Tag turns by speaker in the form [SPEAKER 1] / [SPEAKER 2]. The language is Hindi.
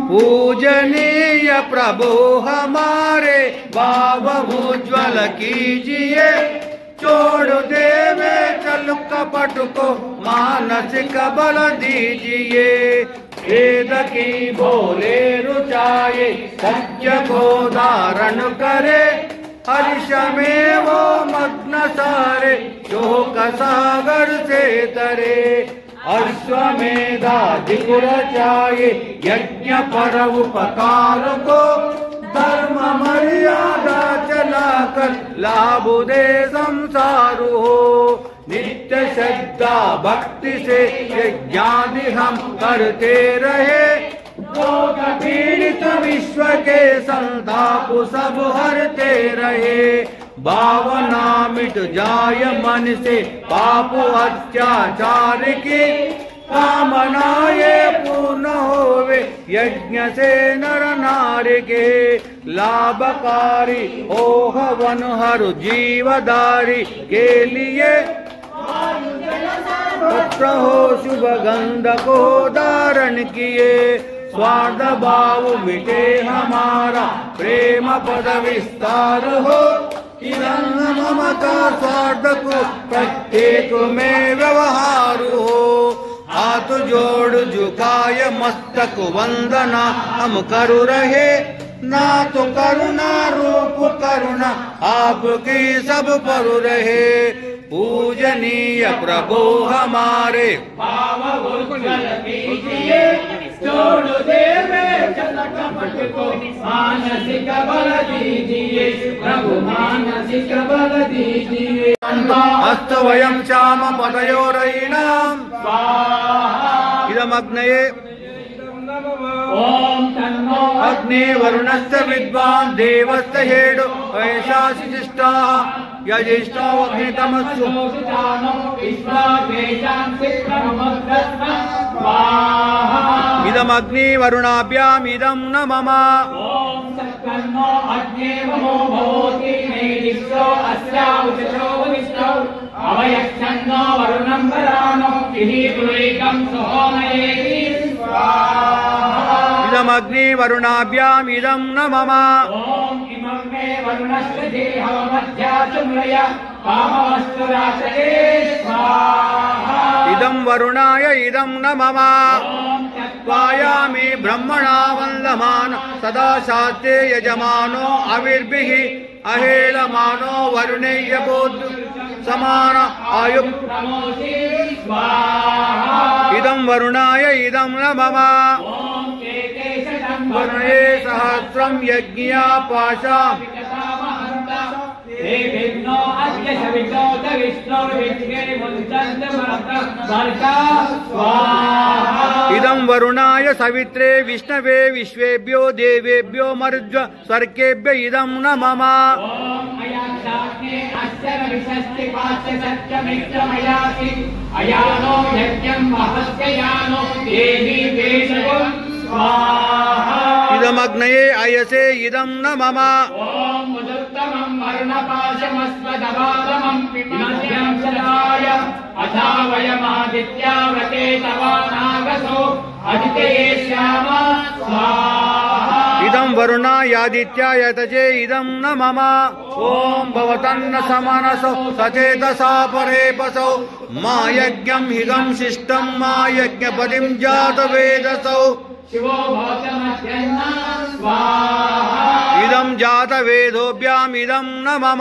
[SPEAKER 1] पूजनीय प्रभु हमारे भाव उज्ज्वल कीजिए, छोड़ देवे चल कपट को मानसिक बल दीजिए। वेद की बोले रुचाए सत्य को धारण करे, हर्ष में वो मग्न सारे शोक सागर से तरे। अश्वमेधाधिक रचाए यज्ञ पर उपकार को, धर्म मर्यादा चलाकर लाभ दे संसार हो। नित्य श्रद्धा भक्ति से यज्ञादि हम करते रहे, रोग पीड़ित विश्व के संताप सब हरते रहे। भावना मिट जाय मन से पाप अत्याचार की, कामनाएं पूर्ण होवे यज्ञ से नर नारी के। लाभकारी हो हवन हर जीवदारी के लिए, पुत्र हो शुभ गंध को धारण किए। स्वार्थ भाव मिटे हमारा प्रेम पद विस्तार हो, ममता स्वार्थ को प्रत्येक में व्यवहार हो। हाथ जोड़ झुकाय मस्तक वंदना हम करु रहे, ना तो करुणा रूप करुणा आपकी सब पर रहे। पूजनीय प्रभु हमारे भाव उज्ज्वल कीजिए, छोड़ देवे चल कपट को मानसिक बल दीजिए। प्रभु मानसिक बल दीजिए। हस्त वयं श्याम पदयोरयिणां इदमग्नये ओम तन्नो अग्ने वरुणस्य विद्वान् देवस्य हेडो वैशासि जिष्टाः यजिष्ठो अग्नितमस्सु इदमग्नि वरुणाभ्याम् इदं न मम। ओम सत्कर्मो अग्ने वमो भवति नेदिष्टो अस्यावचो विष्टो अवयच्छन्नो वरुणं वरानो किरीटुरेकं सोमयेति स्वाहा। इदमग्नि वरुणाभ्याम् इदं न मम। ओम इमं मे वरुणस्य देहमध्याचुम्रय कामवस्तु राशये स्वाहा। इदं वरुणाय इदं न मम। वायामि ब्रह्मणा वन्दमान सदा शास्त्रे यजमानो अविर्भिः अहेलमानो वरुणेय बोध समान आयु। इदं वरुणाय इदं न मम। वरुणे सहस्रं यज्ञा पाशा इदं वरुणाय सवित्रे विष्णवे विश्वेभ्यो देवेभ्यो मरुज्व स्वर्गेभ्य इदं न मम। अयानो यज्ञं महस्ययानो देवी वेशवं स्वाहा। इदमग्नये अयसे इदं न मम। ओम मुदुत्तमं वर्णपाशमस्वदवादमं मध्यं सदाय अथा वयमादित्या व्रते तवानागसो अदितये श्याम स्वाहा। इदं वरुणायादित्याय तजे इदं न मम। ओम भवतन्न समनसो सचेतसा परेपसो मा यज्ञं हिगं शिष्टं मा यज्ञपतिं जातवेदसो शिवो भवतमध्यन्न स्वाहा। इदं जातवेदोभ्याम् इदं न मम।